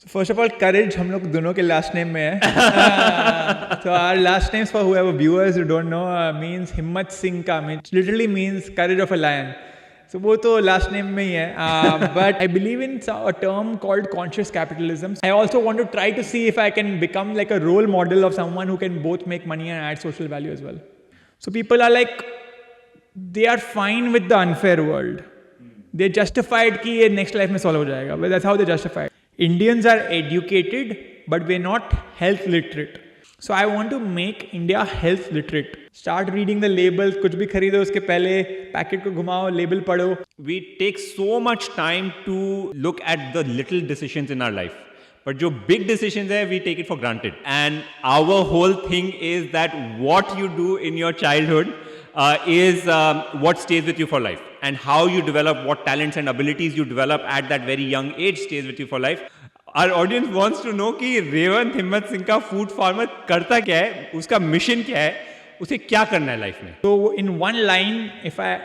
First of all, courage हम लोग दोनों के last name में है. So our last names, for whoever viewers who don't know, means Himatsingka, which literally means courage of a lion. So वो तो last name में ही है. But I believe in a term called conscious capitalism. I also want to try to see if I can become like a role model of someone who can both make money and add social value as well. So people are like, they are fine with the unfair world. They justified कि ये next life में solve हो जाएगा. But that's how they justify it. Indians are educated, but we're not health literate. So I want to make India health literate. Start reading the labels. कुछ भी खरीदो उसके पहले पैकेट को घुमाओ, label पढ़ो. We take so much time to look at the little decisions in our life. But जो big decisions है, we take it for granted. And our whole thing is that what you do in your childhood is what stays with you for life. And how you develop, what talents and abilities you develop at that very young age stays with you for life. Our audience wants to know कि Revanth हिम्मतसिंका food farmer करता क्या है, उसका mission क्या है, उसे क्या करना है लाइफ में. So in one line, if I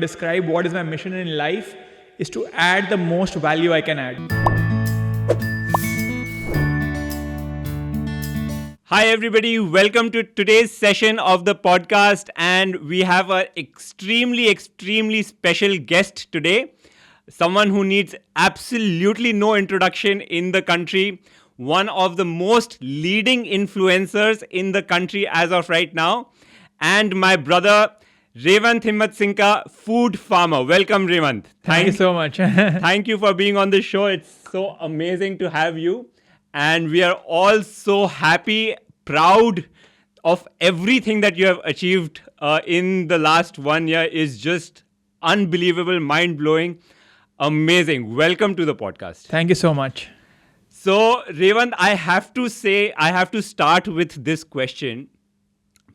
describe what is my mission in life, is to add the most value I can add. Hi everybody, welcome to today's session of the podcast, and we have an extremely special guest today. Someone who needs absolutely no introduction in the country. One of the most leading influencers in the country as of right now. And my brother, Revant Himatsingka, food farmer. Welcome, Revant. Thank you so much. Thank you for being on the show. It's so amazing to have you. And we are all so happy, proud of everything that you have achieved in the last 1 year. Is just unbelievable, mind-blowing, amazing. Welcome to the podcast. Thank you so much. So, Revant, I have to start with this question.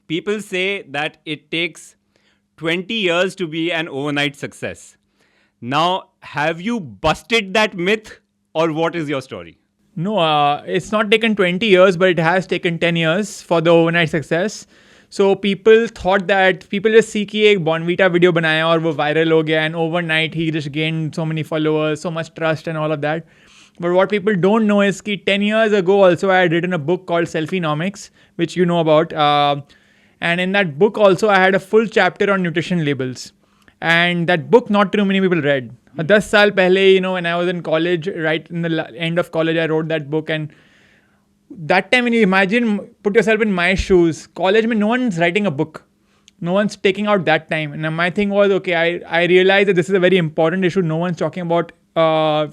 People say that it takes 20 years to be an overnight success. Now, have you busted that myth, or what is your story? No, it's not taken 20 years, but it has taken 10 years for the overnight success. So people just see कि एक Bonvita video बनाया और वो viral हो गया, and overnight he just gained so many followers, so much trust and all of that. But what people don't know is that 10 years ago also I had written a book called Selfienomics, which you know about. And in that book also I had a full chapter on nutrition labels. And that book not too many people read. 10 साल पहले, when I was in college, right in the end of college, I wrote that book. And that time, when you imagine, put yourself in my shoes, college, no one's writing a book. No one's taking out that time. And my thing was, okay, I realized that this is a very important issue. No one's talking about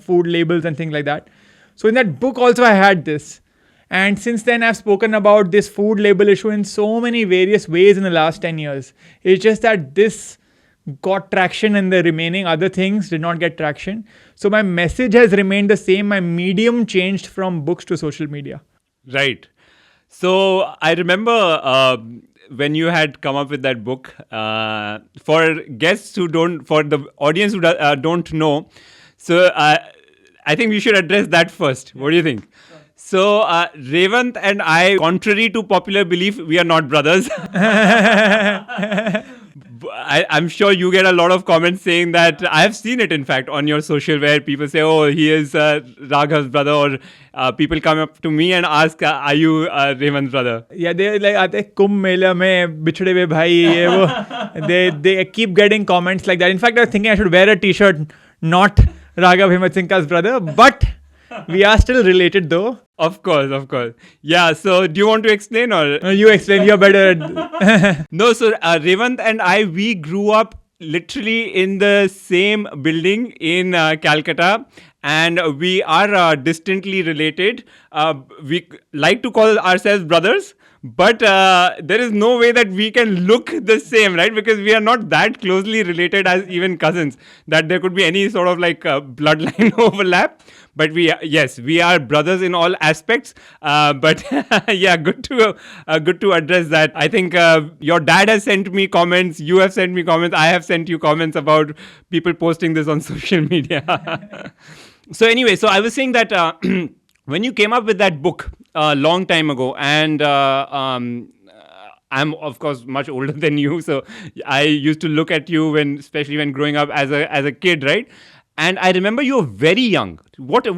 food labels and things like that. So in that book also, I had this. And since then, I've spoken about this food label issue in so many various ways in the last 10 years. It's just that this got traction and the remaining other things did not get traction. So my message has remained the same. My medium changed from books to social media. Right. So I remember when you had come up with that book, for the audience who don't know, so I think we should address that first. What do you think? So Revant and I, contrary to popular belief, we are not brothers. I'm sure you get a lot of comments saying that. I have seen it, in fact, on your social, where people say, oh, he is Raghav's brother, or people come up to me and ask, are you Revant's brother? Yeah, they like aate Kumbh Mela mein bichde hue bhai ye wo. They keep getting comments like that. In fact, I was thinking I should wear a t-shirt, not Raghav Himatsinka's brother, but we are still related though. Of course. Yeah, so do you want to explain, or? No, you explain, you're better. No, so Revant and I, we grew up literally in the same building in Calcutta, and we are distantly related. We like to call ourselves brothers, but there is no way that we can look the same, right? Because we are not that closely related as even cousins, that there could be any sort of like bloodline overlap. But we are brothers in all aspects. But yeah, good to address that. I think your dad has sent me comments. You have sent me comments. I have sent you comments about people posting this on social media. So anyway, so I was saying that when you came up with that book a long time ago, and I'm of course much older than you, so I used to look at you especially when growing up as a kid, right? And I remember you were very young.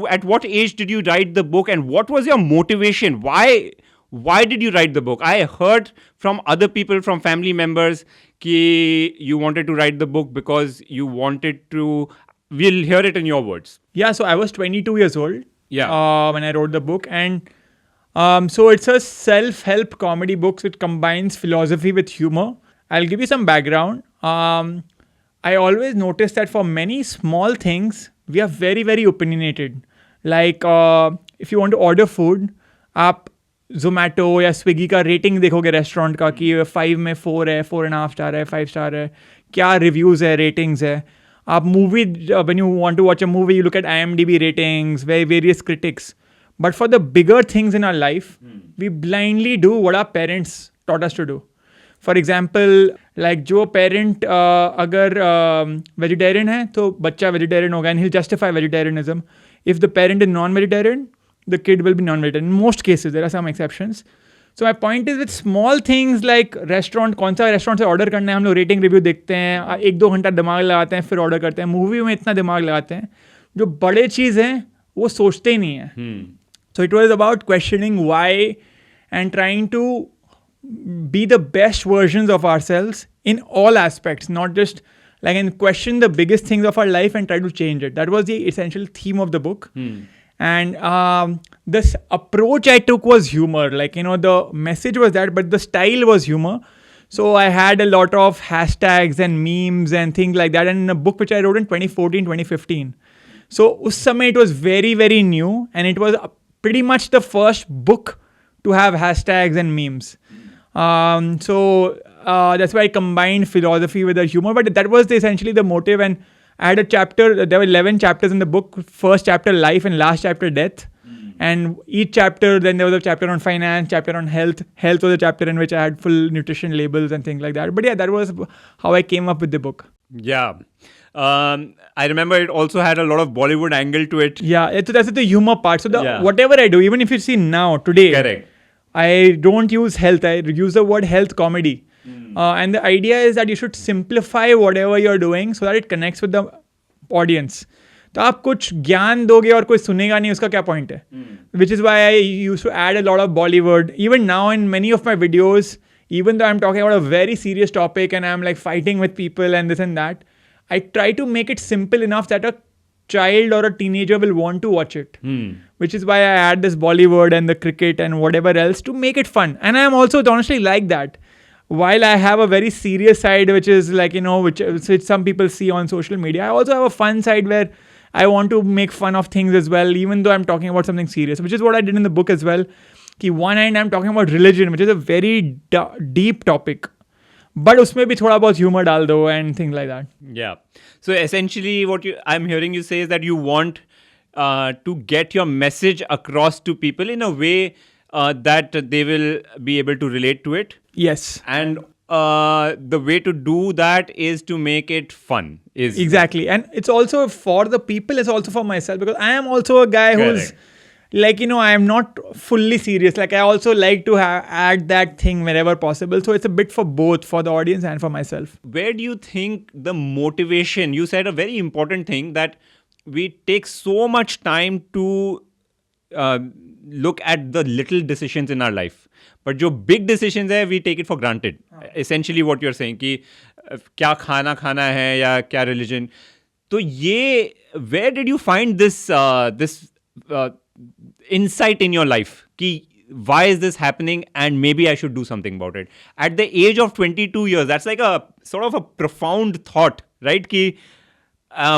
At what age did you write the book, and what was your motivation? Why did you write the book? I heard from other people, from family members, कि you wanted to write the book because you wanted to. We'll hear it in your words. Yeah, so I was 22 years old Yeah. when I wrote the book. And so it's a self-help comedy book which combines philosophy with humor. I'll give you some background. I always noticed that for many small things, we are very, very opinionated. Like if you want to order food, आप Zomato या Swiggy का rating देखोगे restaurant का कि 5 में 4 है, 4.5 star है, 5 star है, क्या रिव्यूज़ है, रेटिंग्स है. आप movie, when you want to watch a movie, you look at IMDb ratings, various critics. But for the bigger things in our life, we blindly do what our parents taught us to do. For example, like जो parent अगर vegetarian है तो बच्चा vegetarian होगा and he'll justify vegetarianism. If the parent is non-vegetarian, the kid will be non-vegetarian. In most cases, there are some exceptions. So my point is with small things like restaurant, कौन सा restaurant से order करना है, हम लोग rating review देखते हैं, 1-2 घंटा दिमाग लगाते हैं, फिर order करते हैं. Movie में इतना दिमाग लगाते हैं. जो बड़े चीज़ हैं वो सोचते ही नहीं है. So it was about questioning why and trying to be the best versions of ourselves in all aspects, not just like and question the biggest things of our life and try to change it. That was the essential theme of the book. And this approach I took was humor. Like, the message was that, but the style was humor. So I had a lot of hashtags and memes and things like that. And in a book which I wrote in 2014, 2015. So us samay it was very, very new. And it was pretty much the first book to have hashtags and memes. So that's why I combined philosophy with the humor. But that was essentially the motive. And I had a chapter, there were 11 chapters in the book. First chapter, life, and last chapter, death. And each chapter, then there was a chapter on finance, chapter on health. Health was a chapter in which I had full nutrition labels and things like that. But yeah, that was how I came up with the book. Yeah. I remember it also had a lot of Bollywood angle to it. Yeah, so that's the humor part. So whatever I do, even if you see now, today, correct, I don't use health. I use the word health comedy. And the idea is that you should simplify whatever you're doing so that it connects with the audience. तो आप कुछ ज्ञान दोगे और कोई सुनेगा नहीं, उसका क्या point है? Which is why I used to add a lot of Bollywood. Even now in many of my videos, even though I'm talking about a very serious topic and I'm like fighting with people and this and that, I try to make it simple enough that a child or a teenager will want to watch it. Which is why I add this Bollywood and the cricket and whatever else to make it fun. And I'm also honestly like that. While I have a very serious side, which is like, which some people see on social media, I also have a fun side where I want to make fun of things as well, even though I'm talking about something serious, which is what I did in the book as well. Ki one hand I'm talking about religion, which is a very deep topic. But usme bhi thoda bahut humor dal do and things like that. Yeah. So essentially what I'm hearing you say is that you want to get your message across to people in a way that they will be able to relate to it. Yes. And the way to do that is to make it fun. Exactly. And it's also for the people, it's also for myself, because I am also a guy who's like, I am not fully serious. Like I also like to add that thing wherever possible. So it's a bit for both, for the audience and for myself. Where do you think the motivation, you said a very important thing, that we take so much time to look at the little decisions in our life. But जो big decisions है, we take it for granted. Essentially what you're saying कि क्या खाना है या क्या religion. तो ये, where did you find this insight in your life? कि why is this happening and maybe I should do something about it. At the age of 22 years, that's like a sort of a profound thought, right? कि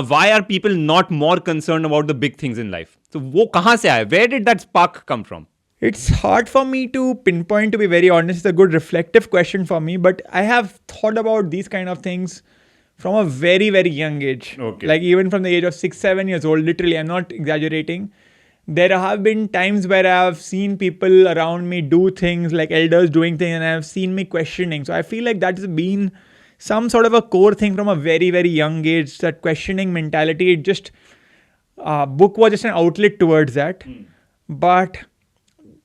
why are people not more concerned about the big things in life? So वो कहाँ से आया? Where did that spark come from? It's hard for me to pinpoint, to be very honest. It's a good reflective question for me, but I have thought about these kind of things from a very, very young age. Okay. Like even from the age of 6-7 years old, literally, I'm not exaggerating. There have been times where I have seen people around me do things, like elders doing things, and I have seen me questioning. So I feel like that has been some sort of a core thing from a very, very young age, that questioning mentality. It just, book was just an outlet towards that. But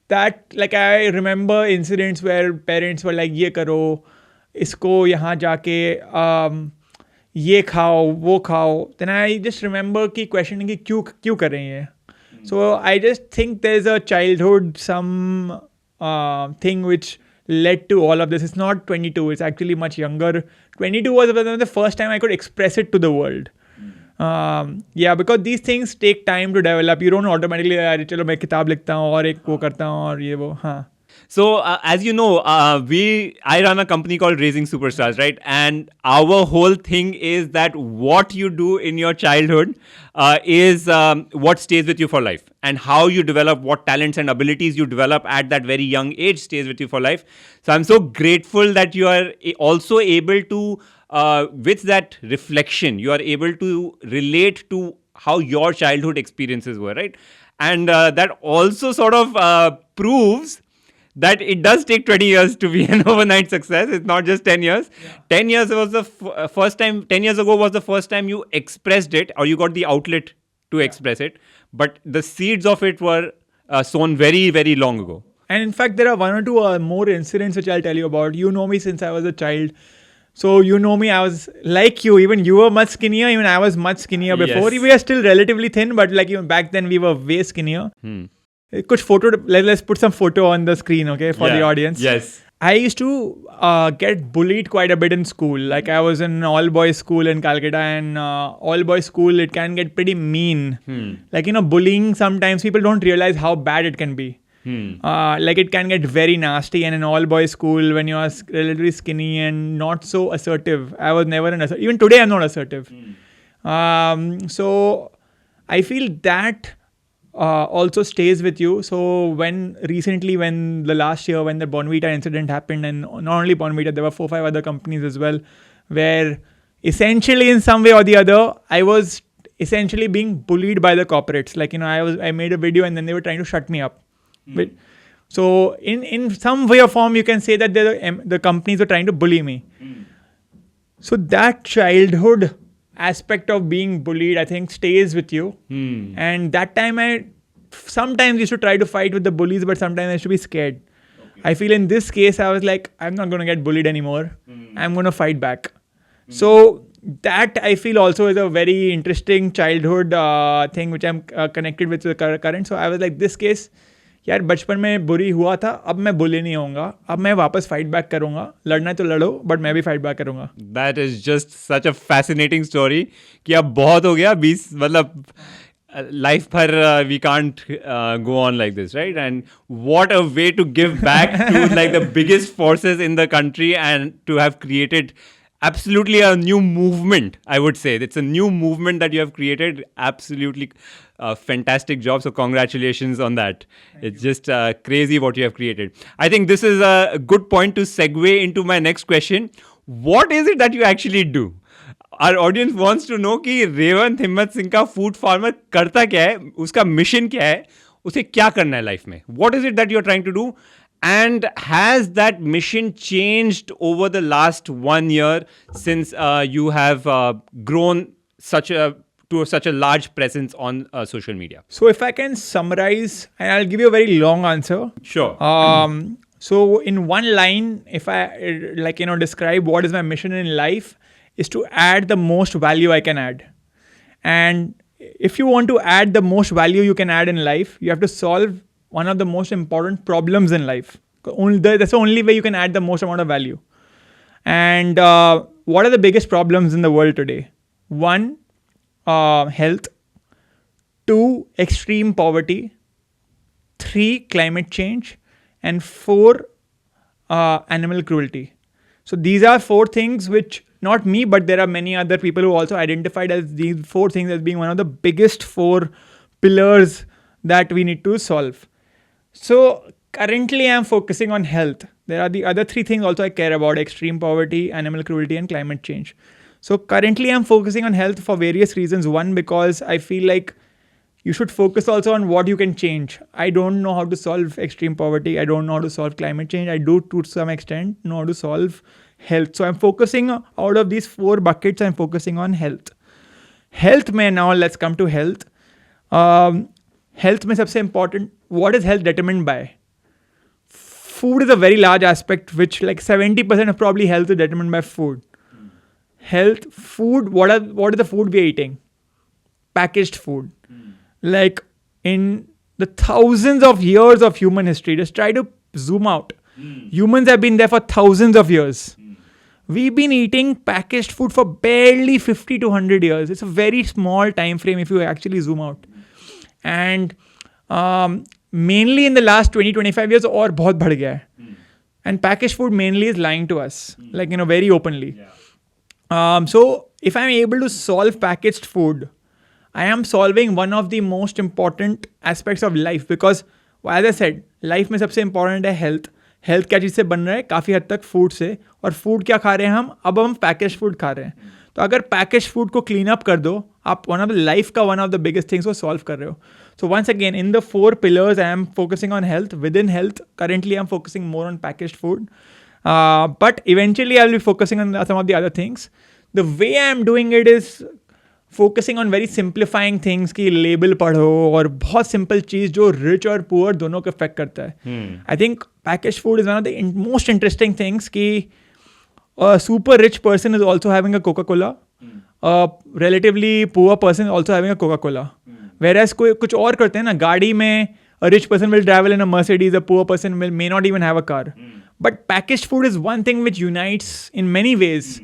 that, like, I remember incidents where parents were like, ye karo, isko yahan jaake, ये खाओ वो खाओ. Then I just remember कि questioning कि क्यों कर रहे हैं ये. So I just think there's a childhood some thing which led to all of this. It's not 22. It's actually much younger. 22 was the first time I could express it to the world. Yeah, because these things take time to develop. You don't automatically अरे चलो मैं किताब लिखता हूँ और एक वो करता हूँ और ये वो. हाँ. So, as you know, I run a company called Raising Superstars, right? And our whole thing is that what you do in your childhood is what stays with you for life. And how you develop, what talents and abilities you develop at that very young age stays with you for life. So, I'm so grateful that you are also able to, with that reflection, you are able to relate to how your childhood experiences were, right? And that also sort of proves that it does take 20 years to be an overnight success. It's not just 10 years. Yeah. 10 years was the first time, 10 years ago was the first time you expressed it or you got the outlet to express it. But the seeds of it were sown very, very long ago. And in fact, there are one or two more incidents which I'll tell you about. You know me since I was a child. So you know me, I was like you, even you were much skinnier, even I was much skinnier before. Yes. We are still relatively thin, but like even back then we were way skinnier. Kuch photo, let's put some photo on the screen, okay, for the audience. Yes. I used to get bullied quite a bit in school. Like I was in an all-boys school in Calcutta, and all-boys school, it can get pretty mean. Like, bullying, sometimes people don't realize how bad it can be. Like it can get very nasty, and in all-boys school, when you are relatively skinny and not so assertive, I was never an assertive. Even today, I'm not assertive. So I feel that also stays with you. So when the last year when the Bonvita incident happened, and not only Bonvita, there were 4-5 other companies as well, where essentially in some way or the other, I was essentially being bullied by the corporates. Like, I made a video and then they were trying to shut me up. But, so in some way or form, you can say that the companies were trying to bully me. So that childhood aspect of being bullied, I think, stays with you. And that time I sometimes used to try to fight with the bullies, but sometimes I used to be scared. Okay. I feel in this case, I was like, I'm not going to get bullied anymore. I'm going to fight back. So that I feel also is a very interesting childhood thing which I'm connected with the current. So I was like, this case, यार बचपन में बुरी हुआ था, अब मैं बुली नहीं होऊंगा, अब मैं वापस फाइट बैक करूंगा, लड़ना है तो लड़ो, बट मैं भी फाइट बैक करूंगा. That is just such a fascinating story कि अब बहुत हो गया, 20 मतलब life भर we can't go on like this, right? And what a way to give back to like the biggest forces in the country and to have created absolutely a new movement, I would say. It's a new movement that you have created. Absolutely fantastic job. So congratulations on that. It's just crazy what you have created. I think this is a good point to segue into my next question. What is it that you actually do? Our audience wants to know कि Revanth हिम्मतसिंका food farmer करता क्या है, उसका mission क्या है, उसे क्या करना है लाइफ में. What is it that you are trying to do? And has that mission changed over the last 1 year since you have grown to such a large presence on social media? So if I can summarize, and I'll give you a very long answer. Sure. So in one line, if I describe what is my mission in life, is to add the most value I can add. And if you want to add the most value you can add in life, you have to solve one of the most important problems in life. That's the only way you can add the most amount of value. And what are the biggest problems in the world today? 1, health. 2, extreme poverty. 3, climate change. And 4, animal cruelty. So these are 4 things which, not me, but there are many other people who also identified as these 4 things as being one of the biggest 4 pillars that we need to solve. So currently I'm focusing on health. There are the other 3 things also I care about: extreme poverty, animal cruelty, and climate change. So currently I'm focusing on health for various reasons. 1, because I feel like you should focus also on what you can change. I don't know how to solve extreme poverty. I don't know how to solve climate change. I do to some extent know how to solve health. So I'm focusing out of these 4 buckets, I'm focusing on health. Health mein, now let's come to health. Health mein sabse important, what is health determined by? Food is a very large aspect, which like 70% of probably health is determined by food. health, food, what are the food we are eating? Packaged food. Like in the thousands of years of human history, just try to zoom out. Humans have been there for thousands of years. We've been eating packaged food for barely 50 to 100 years. It's a very small time frame if you actually zoom out. And mainly in the last 20-25 years, और बहुत बढ़ गया है. And packaged food mainly is lying to us, like, very openly. So if I'm able to solve packaged food, I am solving one of the most important aspects of life, because as I said, life में सबसे important है health. Health क्या चीज़ से बन रहा है? काफ़ी हद तक फूड से. और फूड क्या खा रहे हैं हम? अब हम पैकेज फूड खा रहे हैं. तो अगर पैकेज फूड को क्लीन अप कर दो, आप one of the biggest things को सॉल्व कर रहे हो. So once again, in the 4 pillars, I am focusing on health. Within health, currently I'm focusing more on packaged food. But eventually I'll be focusing on some of the other things. The way I am doing it is focusing on very simplifying things कि label पढ़ो और बहुत simple चीज़ जो rich और poor दोनों को affect करता है. I think packaged food is one of the most interesting things कि a super rich person is also having a Coca-Cola. A relatively poor person is also having a Coca-Cola. Whereas कोई कुछ और करते हैं ना, गाड़ी में a rich person will travel in a Mercedes, a poor person may not even have a car. But packaged food is one thing which unites in many ways.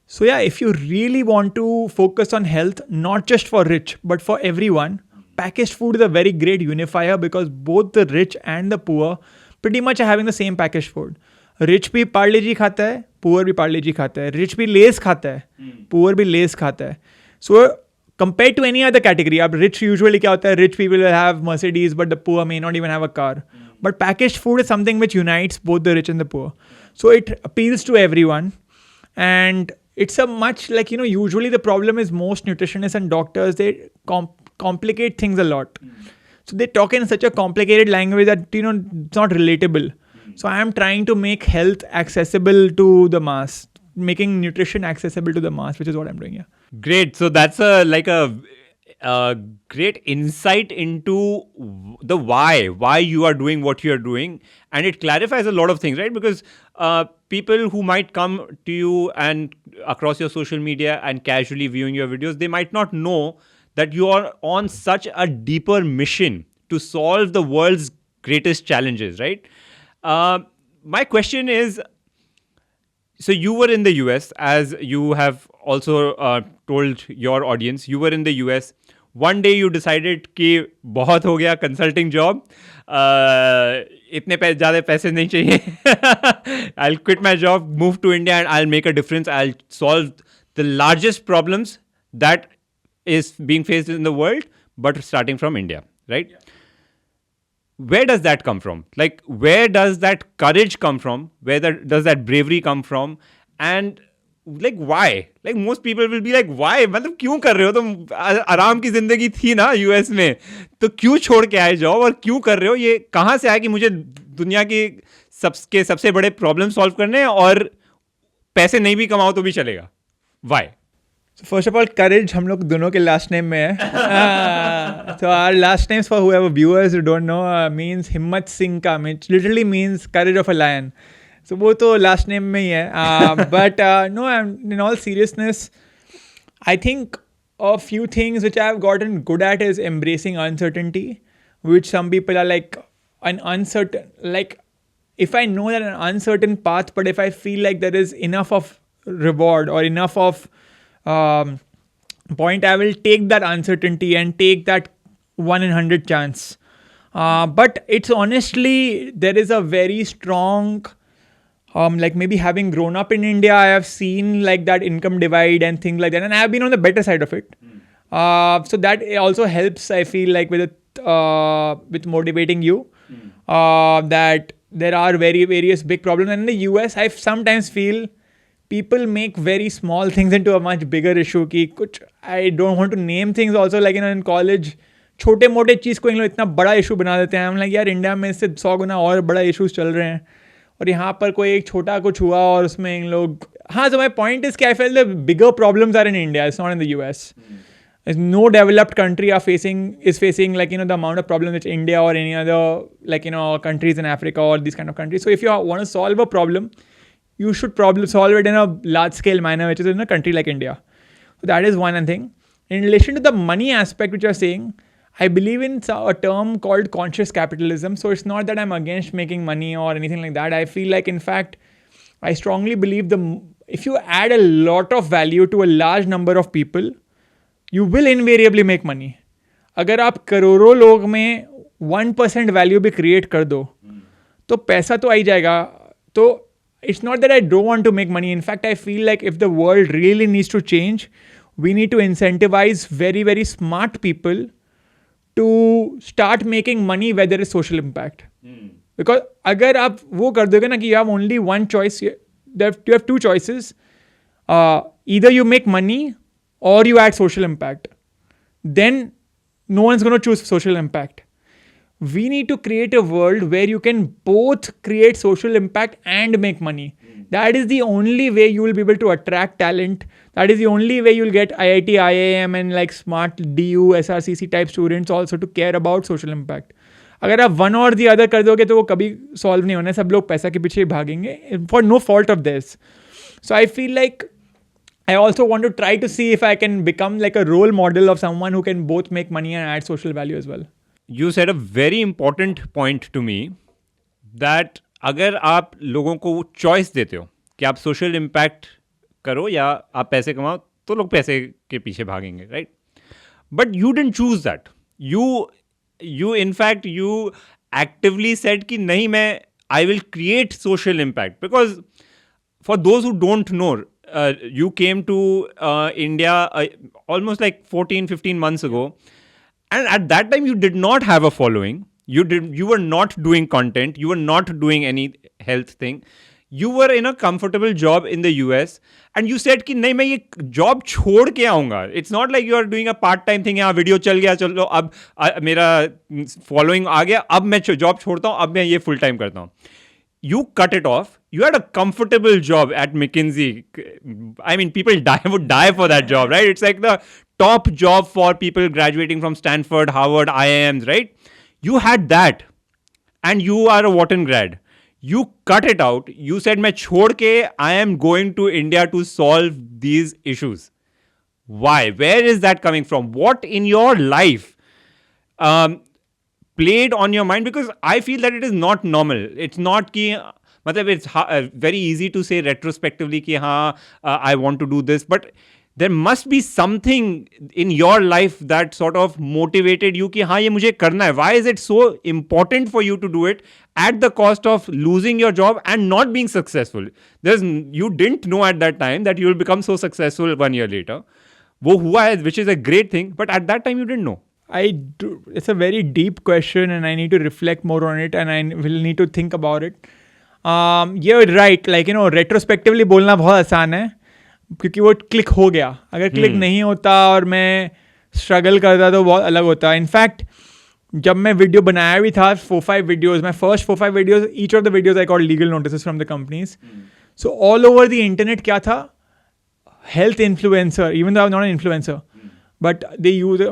So yeah, if you really want to focus on health, not just for rich, but for everyone, packaged food is a very great unifier, because both the rich and the poor pretty much are having the same packaged food. Rich भी parle जी खाता है, poor भी parle जी खाता है. Rich भी lays खाता है, poor भी lays खाता है. So compared to any other category, अब rich usually क्या होता है? Rich people will have Mercedes, but the poor may not even have a car. But packaged food is something which unites both the rich and the poor. So it appeals to everyone. And it's a much like, usually the problem is most nutritionists and doctors, they complicate things a lot. So they talk in such a complicated language that, it's not relatable. So I am trying to make health accessible to the mass, making nutrition accessible to the mass, which is what I'm doing here. Great. So that's a great insight into the why you are doing what you are doing. And it clarifies a lot of things, right? Because people who might come to you and across your social media and casually viewing your videos, they might not know that you are on such a deeper mission to solve the world's greatest challenges, right? My question is, so you were in the US, as you have also told your audience, you were in the US. One day you decided कि बहुत हो गया consulting job, इतने ज़्यादा पैसे नहीं चाहिए. I'll quit my job, move to India, and I'll make a difference. I'll solve the largest problems that is being faced in the world, but starting from India, right? Yeah. Where does that come from? Like, where does that courage come from? Where does that bravery come from? And like, why? Like, most people will be like, why? मतलब क्यों कर रहे हो तुम? आराम की जिंदगी थी ना यूएस में, तो क्यों छोड़ के आए जॉब और क्यों कर रहे हो? ये कहाँ से आया कि मुझे दुनिया की सबसे बड़े प्रॉब्लम सॉल्व करने हैं और पैसे नहीं भी कमाओ तो भी चलेगा? Why? So first of all, courage हम लोग दोनों के last name में है. So our last names, for whoever viewers who don't know, means Himatsingka, which literally means courage of a lion. So वो तो last name में ही है. But no, in all seriousness, I think a few things which I have gotten good at is embracing uncertainty, which some people are like an uncertain, like if I know that an uncertain path, but if I feel like there is enough of reward or enough of point, I will take that uncertainty and take that 1 in 100 chance. But it's honestly, there is a very strong, like maybe having grown up in India, I have seen like that income divide and things like that. And I have been on the better side of it. So that also helps, I feel like, with motivating you, that there are various big problems. And in the US, I sometimes feel people make very small things into a much bigger issue. कि कुछ, I don't want to name things also, like in college, छोटे मोटे चीज़ को इन लोग इतना बड़ा issue बना देते हैं. हम लाइक यार इंडिया में इससे 100 गुना और बड़ा इशूज़ चल रहे हैं और यहाँ पर कोई एक छोटा कुछ हुआ और उसमें इन लोग. हाँ, so my point is कि I feel the bigger problems are in India. It's not in the US. No developed country is facing like, the amount of problems which India or any other, like, countries in Africa or these kind of countries. So if you want to solve a problem, you should probably solve it in a large scale manner, which is in a country like India. So that is one thing. In relation to the money aspect, which you're saying, I believe in a term called conscious capitalism. So it's not that I'm against making money or anything like that. I feel like, in fact, I strongly believe if you add a lot of value to a large number of people, you will invariably make money. अगर आप करोड़ों लोग में 1% value भी create कर दो तो पैसा तो आ ही जाएगा. तो it's not that I don't want to make money. In fact, I feel like if the world really needs to change, we need to incentivize very, very smart people to start making money where there is social impact. Because अगर आप वो कर दोगे ना कि you have only one choice, you have two choices. Either you make money or you add social impact. Then no one's going to choose social impact. We need to create a world where you can both create social impact and make money. That is the only way you will be able to attract talent. That is the only way you'll get IIT, IIM and like smart DU, SRCC type students also to care about social impact. अगर आप one or the other कर दोगे तो वो कभी solve नहीं होना है. सब लोग पैसा के पीछे भागेंगे for no fault of theirs. So I feel like I also want to try to see if I can become like a role model of someone who can both make money and add social value as well. You said a very important point to me that अगर आप लोगों को choice देते हो कि आप social impact करो या आप पैसे कमाओ तो लोग पैसे के पीछे भागेंगे, right? But you didn't choose that. You in fact you actively said कि नहीं मैं I will create social impact because for those who don't know, you came to India almost like 14-15 months ago, and at that time you did not have a following. You were not doing content. You were not doing any health thing. You were in a comfortable job in the US, and you said कि नहीं मैं ये job छोड़ के आऊँगा. It's not like you are doing a part-time thing. यहाँ video चल गया चलो अब मेरा following आ गया अब मैं job छोड़ता हूँ अब मैं ये full time करता हूँ. You cut it off. You had a comfortable job at McKinsey. I mean, people would die for that job, right? It's like the top job for people graduating from Stanford, Harvard, IIMs, right? You had that. And you are a Wharton grad. You cut it out. You said, मैं छोड़ के, I am going to India to solve these issues. Why? Where is that coming from? What in your life played on your mind? Because I feel that it is not normal. It's not कि मतलब it's very easy to say retrospectively कि हाँ I want to do this, but there must be something in your life that sort of motivated you कि हाँ ये मुझे करना है. Why is it so important for you to do it at the cost of losing your job and not being successful? You didn't know at that time that you will become so successful 1 year later. वो हुआ है, which is a great thing, but at that time you didn't know. It's a very deep question and I need to reflect more on it and I will need to think about it. You're right, like retrospectively बोलना बहुत आसान है क्योंकि वो click हो गया. अगर click नहीं होता और मैं स्ट्रगल करता तो बहुत अलग होता. इनफैक्ट जब मैं वीडियो बनाया भी था 4-5 वीडियोज़, मैं first 4-5 videos, each of the videos I got legal notices from the companies. So all over the internet क्या था, health influencer, even though I am not an influencer but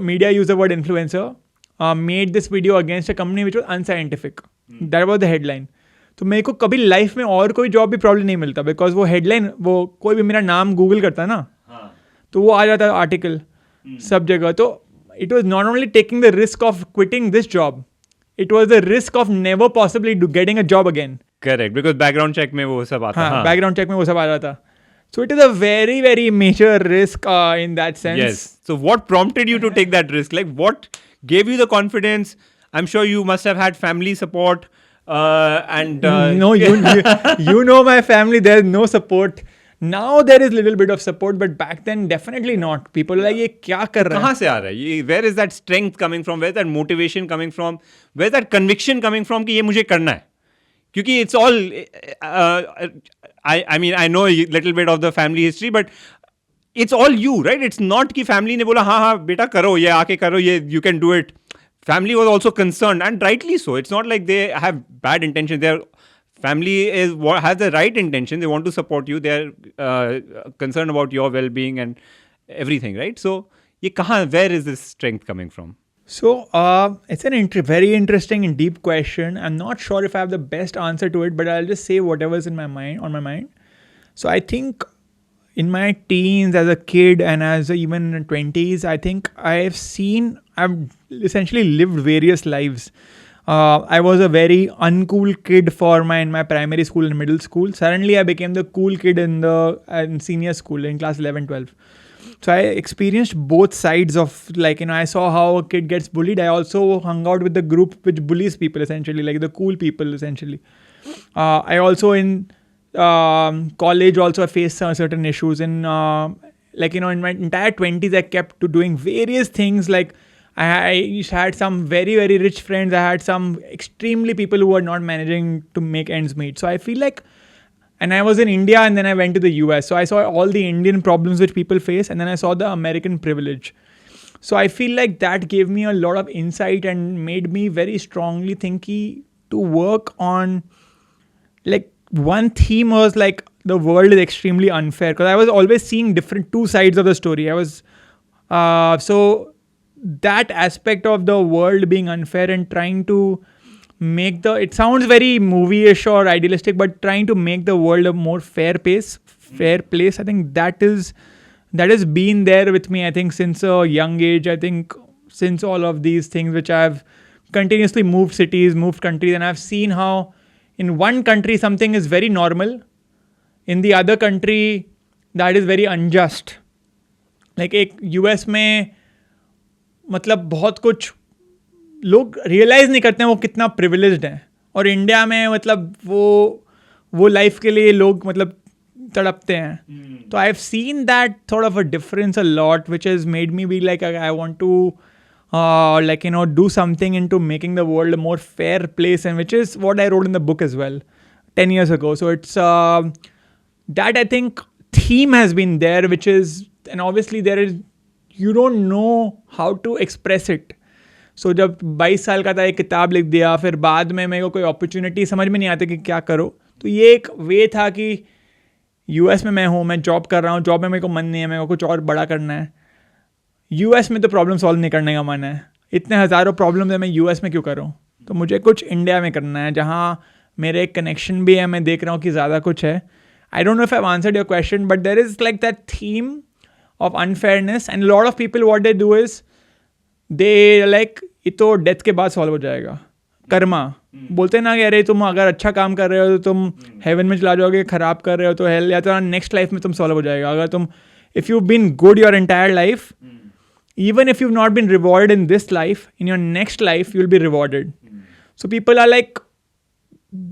media use the word influencer, made this video against a company which was unscientific. That was the headline. तो मेरे को कभी life में और कोई job भी प्रॉब्लम नहीं मिलता बिकॉज वो हेडलाइन, वो कोई भी मेरा नाम गूगल करता ना तो वो आ जाता आर्टिकल सब जगह. तो it was not only taking the risk of quitting this job, it was the risk of never possibly getting a job again. Correct, because background check में वो सब आता. हाँ, बैकग्राउंड चेक में वो सब आ जाता. So it is a very, very major risk in that sense. Yes. So what prompted you to take that risk? Like what gave you the confidence? I'm sure you must have had family support and... No, you know my family, there's no support. Now there is little bit of support, but back then definitely not. People are like, ये क्या कर रहा है? कहाँ से आ रहा है? Where is that strength coming from? Where is that motivation coming from? Where is that conviction coming from कि ये मुझे करना है? क्योंकि it's all... I mean, I know a little bit of the family history, but it's all you, right? It's not कि family ने बोला हाँ बेटा करो ये आके करो ये you can do it. Family was also concerned and rightly so. It's not like they have bad intentions. Their family has the right intention. They want to support you. They are concerned about your well-being and everything, right? So ये कहाँ, where is this strength coming from? So it's very interesting and deep question. I'm not sure if I have the best answer to it, but I'll just say whatever's on my mind. So I think in my teens, as a kid, and as even in 20s, I think I've essentially lived various lives. I was a very uncool kid in my primary school and middle school. Suddenly, I became the cool kid in senior school in class 11, 12. So I experienced both sides of, like, I saw how a kid gets bullied. I also hung out with the group which bullies people, essentially, like the cool people, essentially. I also in college also I faced certain issues. In in my entire 20s, I kept to doing various things. Like I had some very, very rich friends. I had some extremely people who were not managing to make ends meet. So I feel like, and I was in India and then I went to the US. So I saw all the Indian problems which people face, and then I saw the American privilege. So I feel like that gave me a lot of insight and made me very strongly thinky to work on, like, one theme was like the world is extremely unfair, because I was always seeing different two sides of the story. I was so that aspect of the world being unfair and trying to make it sounds very movie-ish or idealistic, but trying to make the world a more fair place. I think that has been there with me, I think, since a young age. I think since all of these things, which I've continuously moved cities, moved countries, and I've seen how in one country something is very normal, in the other country that is very unjust. Like एक US में मतलब बहुत कुछ लोग realise नहीं करते हैं वो कितना प्रिविलेज्ड है, और इंडिया में मतलब वो लाइफ के लिए लोग मतलब तड़पते हैं. तो आई हैव सीन दैट थोड़ा of a difference a lot, which has made me be like I want to do something into making the world a more fair place, and which is what I wrote in the book as well 10 years ago. So it's that I think theme has been there, which is, and obviously you don't know how to express it. So जब 22 साल का था एक किताब लिख दिया, फिर बाद में मेरे को कोई अपॉर्चुनिटी समझ में नहीं आती कि क्या करो. तो ये एक वे था कि यूएस में मैं जॉब कर रहा हूँ, जॉब में मेरे को मन नहीं है, मेरे को कुछ और बड़ा करना है. यूएस में तो प्रॉब्लम सॉल्व नहीं करने का मन है, इतने हज़ारों प्रॉब्लम्स है, मैं यूएस में क्यों करूँ. तो मुझे कुछ इंडिया में करना है जहाँ मेरे एक कनेक्शन भी है, मैं देख रहा हूँ कि ज़्यादा कुछ है. I don't know if I answered your question, but there is like that theme of unfairness, and lot of people what they do is they like ये तो डेथ के बाद सॉल्व हो जाएगा. कर्मा बोलते हैं ना कि अरे तुम अगर अच्छा काम कर रहे हो तो तुम हेवन में चला जाओगे, खराब कर रहे हो तो हेल, या तो नेक्स्ट लाइफ में तुम सॉल्व हो जाएगा. अगर तुम if you been good your entire life, even if you've not been rewarded in this life, in your next life you'll be rewarded. So people are like,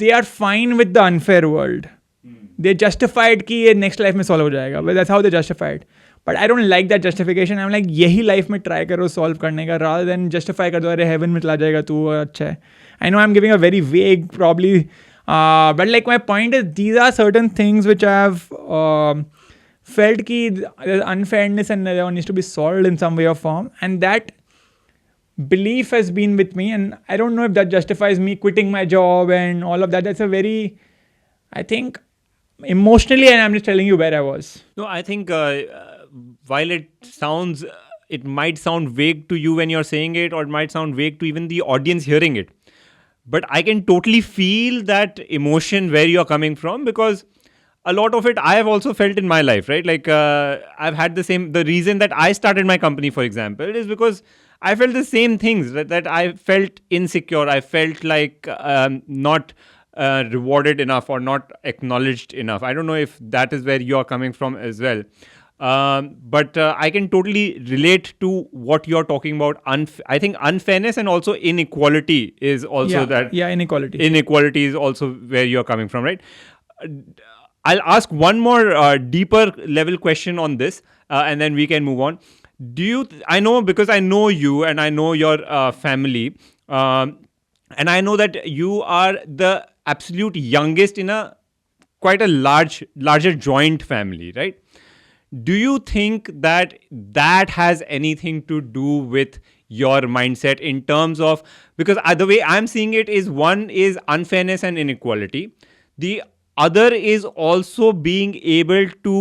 they are fine with the unfair world. They justified कि ये next life में solve हो जाएगा, but that's how they justified. But I don't like that justification. I'm like, यही life में try करो solve करने का, rather than justify कर दो अरे heaven में चला जाएगा तू, अच्छा है. I know I'm giving a very vague probably, but like my point is, these are certain things which I have felt ki there's unfairness and there needs to be solved in some way or form, and that belief has been with me, and I don't know if that justifies me quitting my job and all of that. That's a very, I think, emotionally, and I'm just telling you where I was. No, I think while it might sound vague to you when you're saying it, or it might sound vague to even the audience hearing it, but I can totally feel that emotion where you're coming from, because a lot of it I have also felt in my life, right? Like I've had the reason that I started my company, for example, is because I felt the same things, that I felt insecure. I felt like not rewarded enough or not acknowledged enough. I don't know if that is where you're coming from as well. But I can totally relate to what you're talking about. I think unfairness and also inequality is also that. Yeah, inequality. Inequality is also where you're coming from, right? I'll ask one more deeper level question on this, and then we can move on. I know, because I know you and I know your family, and I know that you are the absolute youngest in quite a larger joint family, right? Do you think that has anything to do with your mindset in terms of, because the way I'm seeing it is, one is unfairness and inequality. The other is also being able to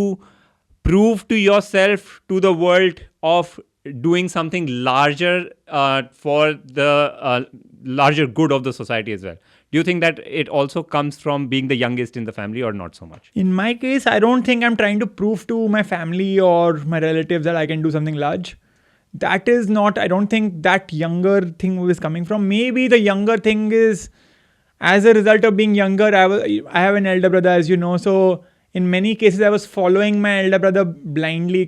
prove to yourself, to the world, of doing something larger for the larger good of the society as well. Do you think that it also comes from being the youngest in the family or not so much? In my case, I don't think I'm trying to prove to my family or my relatives that I can do something large. That is not, I don't think that younger thing is coming from. Maybe the younger thing is as a result of being younger. I have an elder brother, as you know. So in many cases, I was following my elder brother blindly.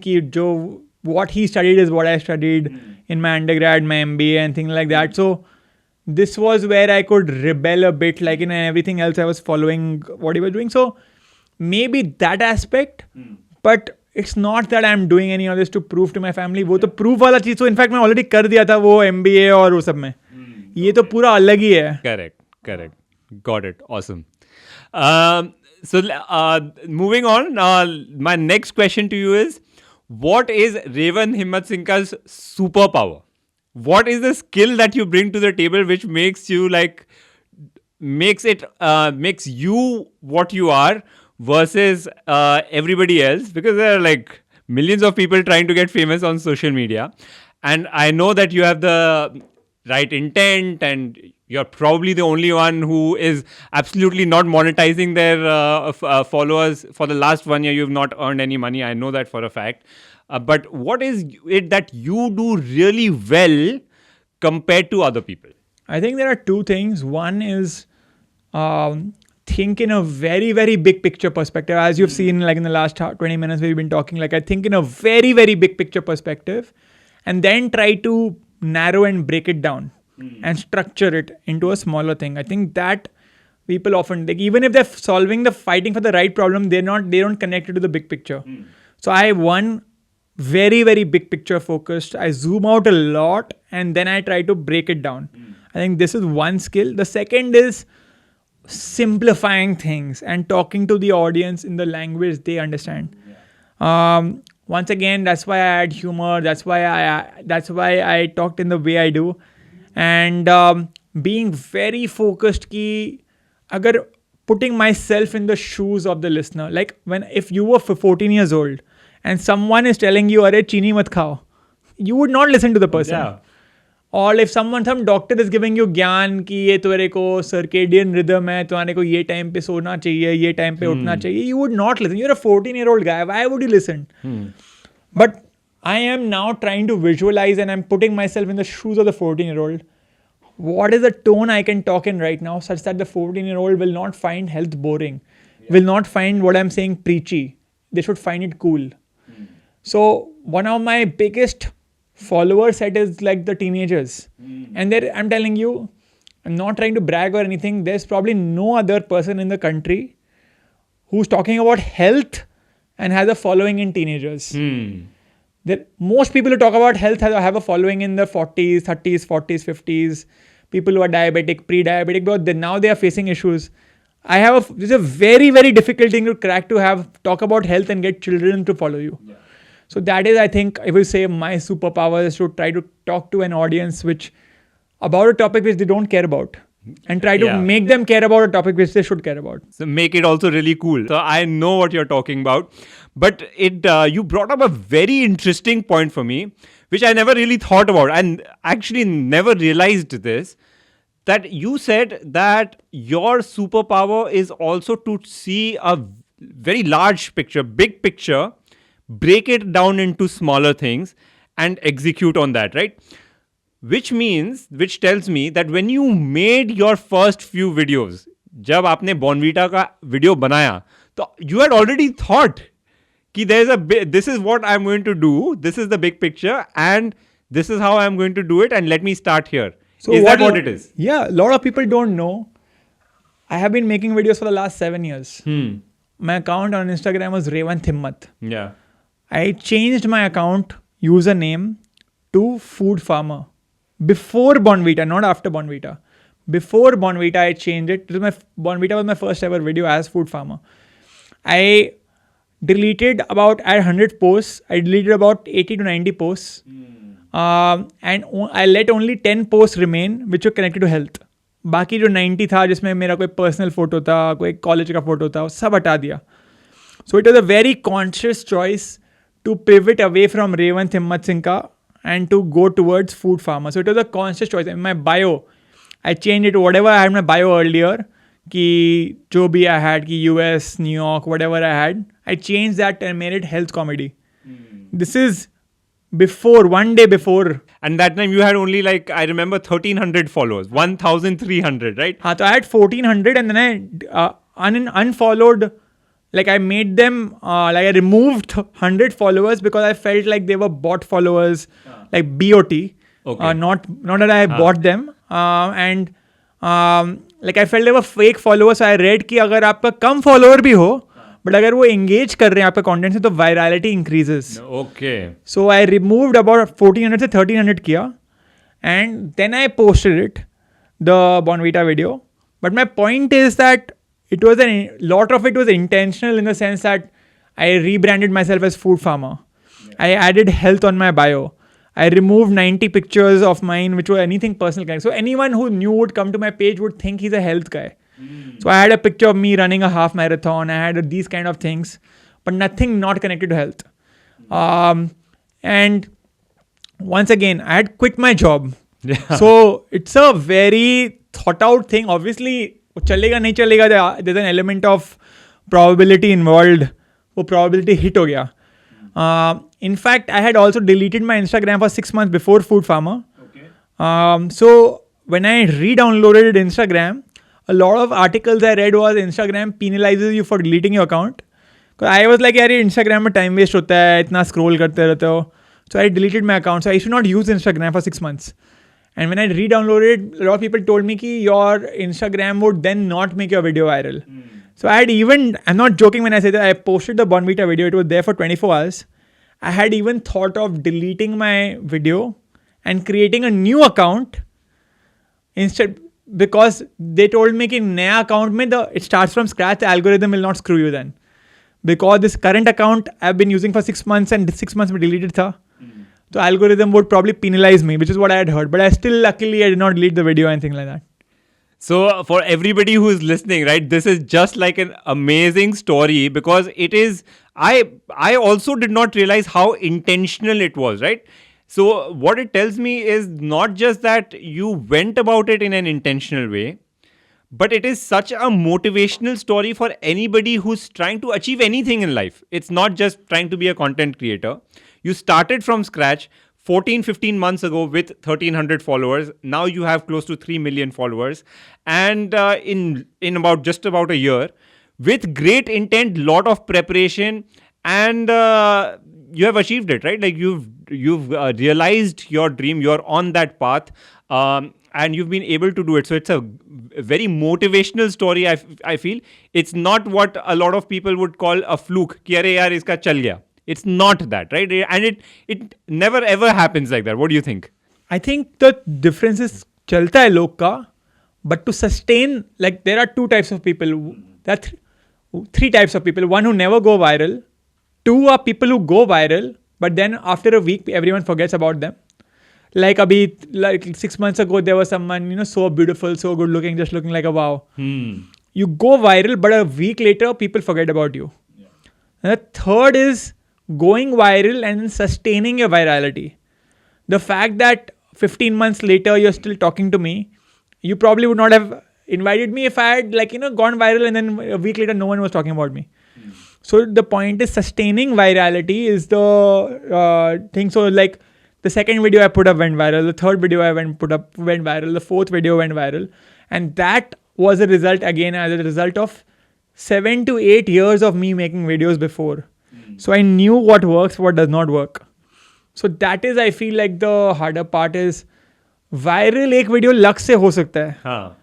What he studied is what I studied in my undergrad, my MBA and things like that. So this was where I could rebel a bit, like in everything else I was following what he was doing. So maybe that aspect, but it's not that I'm doing any of this to prove to my family. वो तो proof वाला चीज तो in fact मैं already कर दिया था वो MBA और वो सब में. ये तो पूरा अलग ही है. Correct. Got it. Awesome. So moving on, my next question to you is, what is Revant Himatsingka's superpower? What is the skill that you bring to the table which makes you makes you what you are versus everybody else? Because there are like millions of people trying to get famous on social media, and I know that you have the right intent, and you're probably the only one who is absolutely not monetizing their followers. For the last 1 year, you've not earned any money. I know that for a fact. But what is it that you do really well compared to other people? I think there are two things. One is think in a very, very big picture perspective. As you've seen, like in the last 20 minutes we've been talking, like I think in a very, very big picture perspective, and then try to narrow and break it down and structure it into a smaller thing. I think that people often, like, even if they're fighting for the right problem, they don't connect it to the big picture. So I one very, very big picture focused. I zoom out a lot and then I try to break it down. I think this is one skill. The second is simplifying things and talking to the audience in the language they understand. Once again, that's why I add humor. That's why I talked in the way I do. And being very focused ki agar putting myself in the shoes of the listener. Like if you were 14 years old and someone is telling you, "Arey chini mat khao," you would not listen to the person. Yeah. Or if some doctor is giving you ज्ञान कि ये तेरे को circadian rhythm है, तुम्हारे को ये time पे सोना चाहिए, ये time पे उठना चाहिए, you would not listen. You're a 14-year-old guy. Why would you listen? But I am now trying to visualize, and I'm putting myself in the shoes of the 14-year-old. What is the tone I can talk in right now such that the 14-year-old will not find health boring, will not find what I'm saying preachy. They should find it cool. So one of my biggest follower set is like the teenagers. And I'm telling you, I'm not trying to brag or anything. There's probably no other person in the country who's talking about health and has a following in teenagers. Most people who talk about health have a following in the 40s, 30s, 40s, 50s. People who are diabetic, pre-diabetic, but now they are facing issues. This is a very, very difficult thing to crack, to talk about health and get children to follow you. Yeah. So that is, I think, I will say my superpower is to try to talk to an audience about a topic which they don't care about, and try to make them care about a topic which they should care about. So make it also really cool. So I know what you're talking about, but you brought up a very interesting point for me, which I never really thought about, and actually never realized this, that you said that your superpower is also to see a very large picture, big picture, break it down into smaller things and execute on that, right? Which tells me that when you made your first few videos, जब आपने Bonvita का video बनाया, तो you had already thought कि this is what I'm going to do, this is the big picture, and this is how I'm going to do it, and let me start here. So is that what it is? Yeah, a lot of people don't know. I have been making videos for the last 7 years. My account on Instagram was Revant Himmat. Yeah. I changed my account username to FoodPharmer. Before Bonvita, not after Bonvita. Before Bonvita, I changed it. Bonvita was my first ever video as FoodPharmer. I deleted I had 100 posts. I deleted about 80 to 90 posts. And I let only 10 posts remain which were connected to health. बाकी जो 90 था जिसमें मेरा कोई personal photo था, कोई college का photo था, वो सब हटा दिया. So it was a very conscious choice to pivot away from Revant Himatsingka and to go towards FoodPharmer. So it was a conscious choice. In my bio, I changed it to whatever I had in my bio earlier. Ki jo bhi I had, ki US, New York, whatever I had. I changed that and made it health comedy. This is one day before. And that time you had only like, I remember 1,300 followers, 1,300, right? So I had 1,400 and then I unfollowed, like I made them, like I removed 100 followers because I felt like they were bot followers, like BOT. Okay. Not that I bought them. And like I felt they were fake followers. So I read कि अगर आपका कम follower भी हो, but अगर वो engage कर रहे हैं आपके content से तो virality increases. Okay. So I removed about 1,400 से 1,300 किया, and then I posted it, the Bonvita video. But my point is that it was a lot of it was intentional in the sense that I rebranded myself as FoodPharmer. Yeah. I added health on my bio. I removed 90 pictures of mine which were anything personal. So anyone who knew would come to my page would think he's a health guy. So I had a picture of me running a half marathon. I had these kind of things, but nothing not connected to health. And once again, I had quit my job. Yeah. So it's a very thought out thing. Obviously, chalega nahi chalega, there's an element of probability involved. वो probability hit हो गया. In fact, I had also deleted my Instagram for 6 months before FoodPharmer. Okay. So when I re-downloaded Instagram, a lot of articles I read was Instagram penalizes you for deleting your account. Because I was like, यार ये Instagram में time waste होता है, इतना scroll करते रहते हो. So I deleted my account. So I should not use Instagram for 6 months. And when I re-downloaded, a lot of people told me कि your Instagram would then not make your video viral. So I had I'm not joking when I say that, I posted the Bonvita video. It was there for 24 hours. I had even thought of deleting my video and creating a new account instead, because they told me कि नया account में it starts from scratch, the algorithm will not screw you then. Because this current account I've been using for 6 months and 6 months में deleted था. The algorithm would probably penalize me, which is what I had heard. But I still, luckily, I did not delete the video or anything like that. So for everybody who is listening, right, this is just like an amazing story, because it is, I also did not realize how intentional it was, right? So what it tells me is not just that you went about it in an intentional way, but it is such a motivational story for anybody who's trying to achieve anything in life. It's not just trying to be a content creator. You started from scratch 14-15 months ago with 1,300 followers. Now you have close to 3 million followers. And in about a year, with great intent, lot of preparation, and you have achieved it, right? Like you've realized your dream. You're on that path. And you've been able to do it. So it's a very motivational story, I feel. It's not what a lot of people would call a fluke. Ki arey yaar, iska chal gaya. It's not that, right? And it never ever happens like that. What do you think? I think the difference is chalta hai log ka, but to sustain, like there are two types of people. There are three types of people. One who never go viral. Two are people who go viral, but then after a week, everyone forgets about them. Like 6 months ago, there was someone, so beautiful, so good looking, just looking like a wow. You go viral, but a week later, people forget about you. Yeah. And the third is going viral and sustaining your virality. The fact that 15 months later, you're still talking to me, you probably would not have invited me if I had gone viral and then a week later, no one was talking about me. So the point is sustaining virality is the thing. So like the second video I put up went viral. The third video I went viral. The fourth video went viral. And that was a result as a result of 7 to 8 years of me making videos before. So I knew what works, what does not work. So that is, I feel like the harder part is viral एक video luck से हो सकता है. हाँ.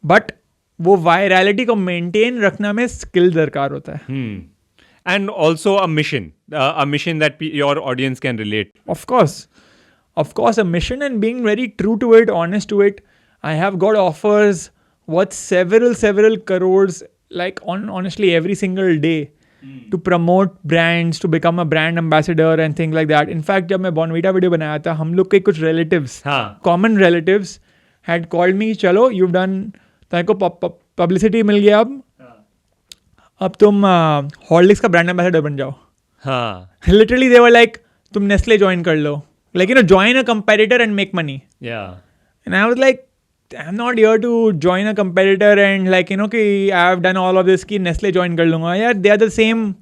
But वो virality को maintain रखना में skill दरकार होता है. And also a mission that your audience can relate. Of course, a mission and being very true to it, honest to it. I have got offers worth several crores, like honestly every single day. To promote brands, to become a brand ambassador and things like that. In fact, जब मैं Bonvita video बनाया था, हम लोग के कुछ relatives, common relatives, had called me, चलो, you've done, तेरे को publicity मिल गया अब तुम Horlicks का brand ambassador बन जाओ. Literally, they were like, तुम Nestle join कर लो. Like, join a competitor and make money. Yeah. And I was like, I'm not here to join a competitor and like, कि I've done all of this, कि Nestle join कर लूँगा. Yeah, they are the same.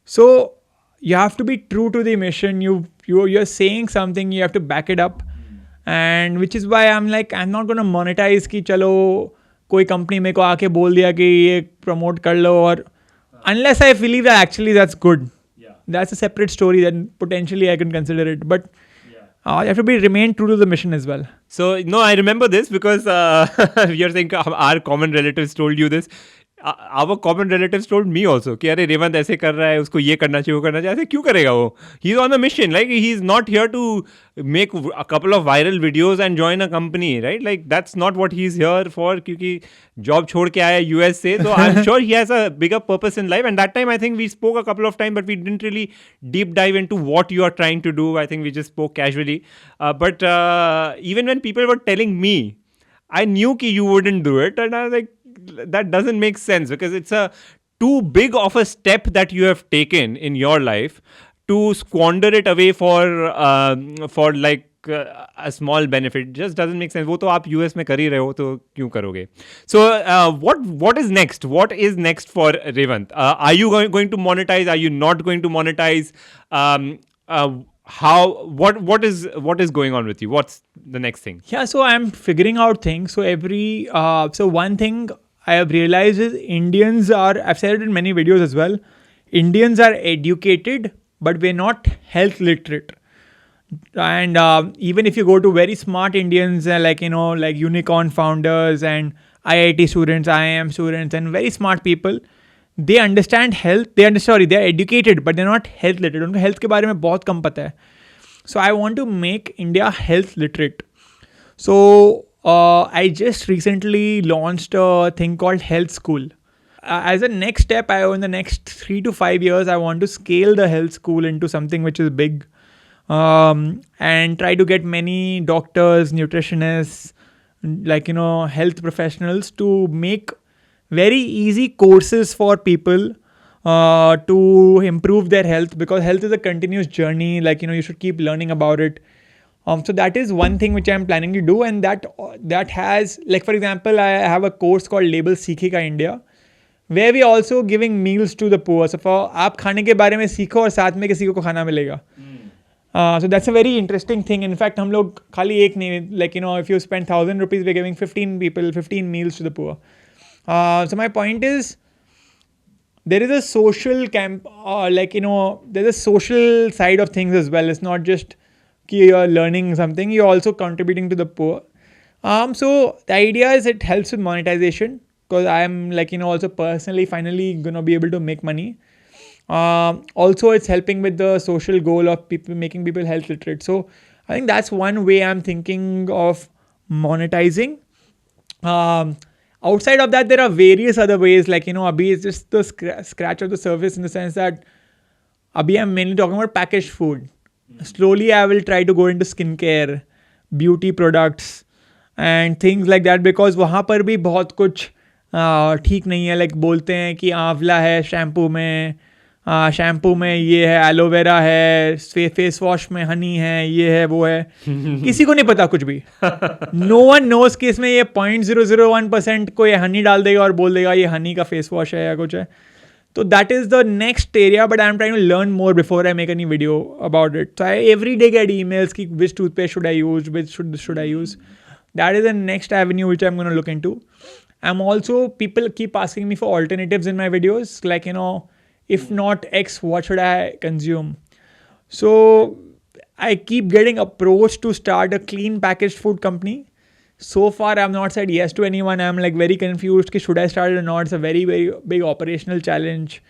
So you have to be true to the mission. You're saying something, you have to back it up. And which is why I'm like, I'm not going to monetize कि चलो कोई company मेरे को आके बोल दिया कि ये promote कर लो और unless I believe that actually that's good. That's a separate story, then potentially I can consider it. But you have to remain true to the mission as well. So, no, I remember this because you're saying our common relatives told you this. Our common relatives told me also कि अरे रेवंत ऐसे कर रहा है, उसको ये करना चाहिए, वो करना चाहिए. ऐसे क्यों करेगा वो? He's on a mission. Like, he's not here to make a couple of viral videos and join a company, right? Like, that's not what he's here for, क्योंकि job छोड़ के आया US से. So I'm sure he has a bigger purpose in life. And that time I think we spoke a couple of times, but we didn't really deep dive into what you are trying to do. I think we just spoke casually. But even when people were telling me, I knew कि you wouldn't do it. And I was like, that doesn't make sense because it's a too big of a step that you have taken in your life to squander it away for like a small benefit. Just doesn't make sense. वो तो आप US में कर ही रहे हो तो क्यों करोगे? So what is next? What is next for Revant? Are you going to monetize? Are you not going to monetize? What is going on with you? What's the next thing? Yeah, so I'm figuring out things. So so one thing I have realized is I've said it in many videos as well, Indians are educated, but we're not health literate. And even if you go to very smart Indians, like unicorn founders and IIT students, IIM students, and very smart people, they understand health. They're educated, but they're not health literate. उनको health के बारे में बहुत कम पता है. So I want to make India health literate. So I just recently launched a thing called Health School. As a next step, in the next 3 to 5 years, I want to scale the health school into something which is big, and try to get many doctors, nutritionists, health professionals to make very easy courses for people to improve their health, because health is a continuous journey. You should keep learning about it. So that is one thing which I'm planning to do, and that has, like, for example, I have a course called Label Seekhega India, where we also giving meals to the poor. So for आप खाने के बारे में सीखो और साथ में किसी को खाना मिलेगा. So that's a very interesting thing. In fact, हम लोग खाली एक नहीं, if you spend 1,000 rupees, we're giving 15 people 15 meals to the poor. So my point is, there is a social there's a social side of things as well. It's not just you're learning something, you're also contributing to the poor. So the idea is it helps with monetization, because I'm also personally finally gonna be able to make money. Also it's helping with the social goal of making people health literate. So I think that's one way I'm thinking of monetizing. Outside of that, there are various other ways, abhi is just the scratch of the surface, in the sense that abhi I'm mainly talking about packaged food. Slowly I will try to go into skincare, beauty products and things like that, because वहाँ पर भी बहुत कुछ ठीक नहीं है. Like बोलते हैं कि आंवला है शैम्पू में ये है, एलोवेरा है, फेस वॉश में हनी है, ये है, वो है. किसी को नहीं पता कुछ भी. No one knows कि इसमें ये 0.001% कोई हनी डाल देगा और बोल देगा ये हनी का फेस वॉश है या कुछ है. So that is the next area, but I'm trying to learn more before I make any video about it. So I every day get emails ki which toothpaste should I use, which should I use. That is the next avenue which I'm going to look into. I'm also, people keep asking me for alternatives in my videos, if not X, what should I consume? So I keep getting approached to start a clean packaged food company. So far, I've not said yes to anyone. I'm very confused. Should I start it or not? It's a very, very big operational challenge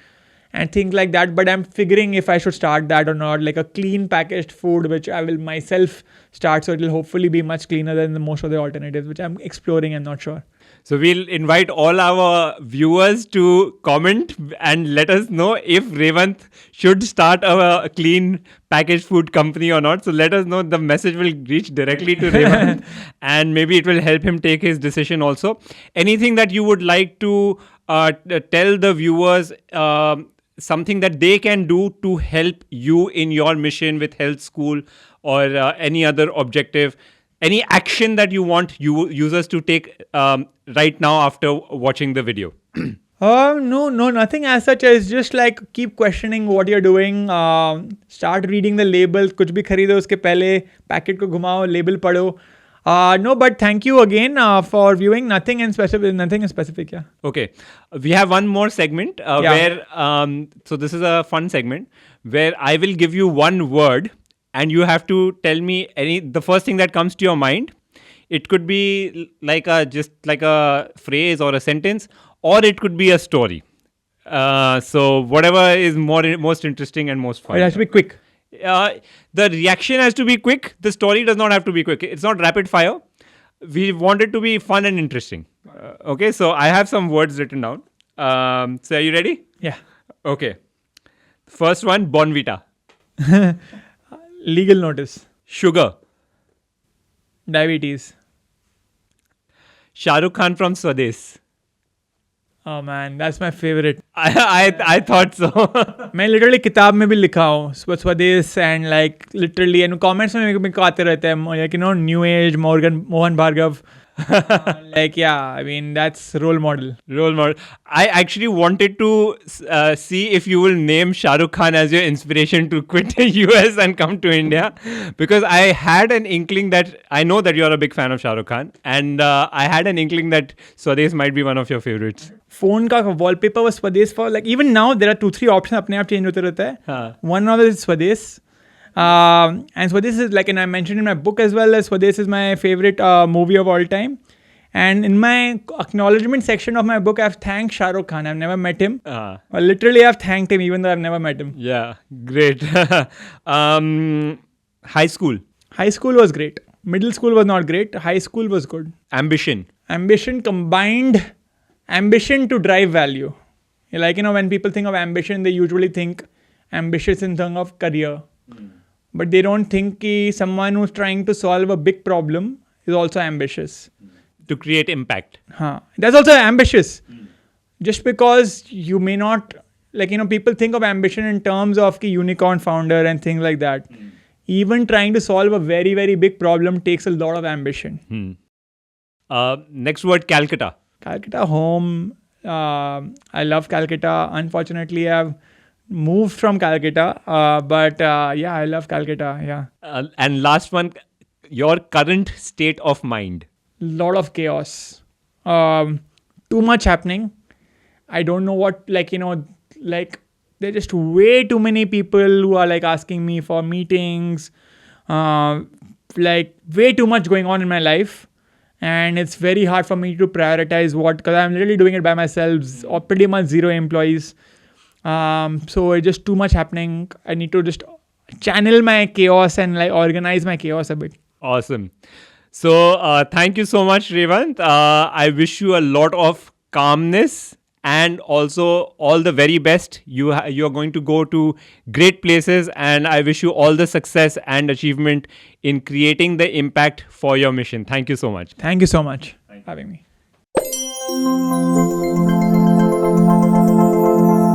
and things like that. But I'm figuring if I should start that or not, like a clean packaged food, which I will myself start. So it'll hopefully be much cleaner than most of the alternatives, which I'm exploring. I'm not sure. So we'll invite all our viewers to comment and let us know if Revant should start a clean packaged food company or not. So let us know. The message will reach directly to Revant and maybe it will help him take his decision also. Anything that you would like to tell the viewers, something that they can do to help you in your mission with health school or any other objective? Any action that you want users to take right now after watching the video? No, nothing as such. It's just like keep questioning what you're doing. Start reading the label. कुछ भी खरीदो उसके पहले packet को घुमाओ, label पढ़ो. No, but thank you again for viewing. Nothing in specific. Yeah. Okay, we have one more segment where so this is a fun segment where I will give you one word and you have to tell me the first thing that comes to your mind. It could be like just like a phrase or a sentence, or it could be a story. So whatever is most interesting and most fun. It has to be quick. The reaction has to be quick. The story does not have to be quick. It's not rapid fire. We want it to be fun and interesting. Okay, so I have some words written down. So are you ready? Yeah. Okay. First one, Bonvita. Legal notice. Sugar. Diabetes. Shah Rukh Khan from Swades. Oh man, that's my favorite. I thought so. मैं literally किताब में भी लिखा हूँ स्वदेश and like literally and comments में मेरे को आते रहते हैं like new age Mohan Bhargav. Like yeah, I mean that's role model. I actually wanted to see if you will name Shah Rukh Khan as your inspiration to quit the US and come to India, because I had an inkling that I know that you're a big fan of Shah Rukh Khan, and I had an inkling that Swades might be one of your favorites. Phone का wallpaper was Swades for like even now there are 2-3 options अपने आप change होते रहता है. One of it is Swades. And Swades is like, and I mentioned in my book as well, as Swades is my favorite movie of all time. And in my acknowledgement section of my book, I've thanked Shah Rukh Khan. I've never met him. Literally, I've thanked him even though I've never met him. Yeah, great. High school. High school was great. Middle school was not great. High school was good. Ambition. Ambition combined ambition to drive value. Like, when people think of ambition, they usually think ambitious in terms of career. But they don't think that someone who's trying to solve a big problem is also ambitious. To create impact. That's also ambitious. Just because you may not, people think of ambition in terms of the unicorn founder and things like that. Even trying to solve a very, very big problem takes a lot of ambition. Next word, Calcutta. Calcutta, home. I love Calcutta. Unfortunately, I've moved from Calcutta, but yeah, I love Calcutta. Yeah. And last one, your current state of mind. Lot of chaos. Too much happening. I don't know what, there are just way too many people who are asking me for meetings. Way too much going on in my life. And it's very hard for me to prioritize because I'm literally doing it by myself, or pretty much zero employees. So it's just too much happening. I need to just channel my chaos and organize my chaos a bit. Awesome. So thank you so much, Revant. I wish you a lot of calmness and also all the very best. You are going to go to great places, and I wish you all the success and achievement in creating the impact for your mission. Thank you so much. Thank you so much for having me.